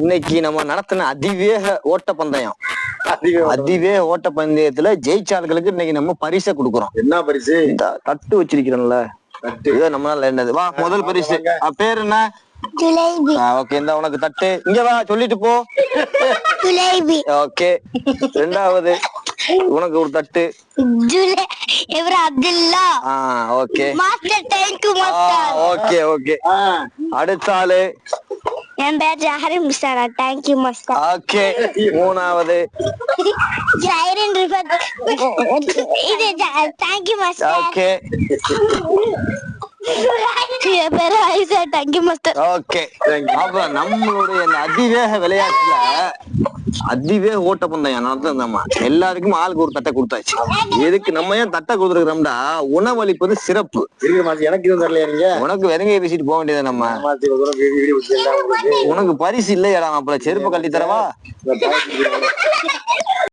இன்னைக்கு நம்ம நடத்தின அதிவேக ஓட்ட பந்தயம் அதிவேக ஓட்ட பந்தயத்துல ஜெயிச்சாளுகளுக்கு இன்னைக்கு நம்ம பரிசை கொடுக்குறோம். என்ன பரிசு? தட்டு வச்சிருக்கிறோம்ல, இதை நம்மளால என்னது. வா, முதல் பரிசு பேர் என்ன? ஓகே, இந்த உனக்கு தட்டு. இங்க வா, சொல்லிட்டு போ. ஓகே, ரெண்டாவது உனக்கு ஒரு தட்டு. Okay okay okay. அடுத்த ஆளு என் பேர் Jahari Mustara. Thank you master. Okay, மூணாவது இது தேங்க்யூ மாஸ்டர். ஓகே, என் பேர் ஐசா. Thank you master. ஓகே. அப்ப நம்மளுடைய இந்த அதிவேக விளையாட்டுல அதிவேக ஓட்ட பந்தயம் நடந்தோம்மா, எல்லாருக்கும் ஆளுக்கு ஒரு தட்டை கொடுத்தாச்சு. எதுக்கு நம்ம ஏன் தட்டை கொடுத்துருக்கோம்டா, உணவளிப்பது சிறப்பு. எனக்கு இதுவும் தரலையா? நீங்க உனக்கு வெறுங்கையை பேசிட்டு போக வேண்டியது. நம்ம உனக்கு பரிசு இல்லையாடா, அப்ப செருப்பு கட்டி தரவா?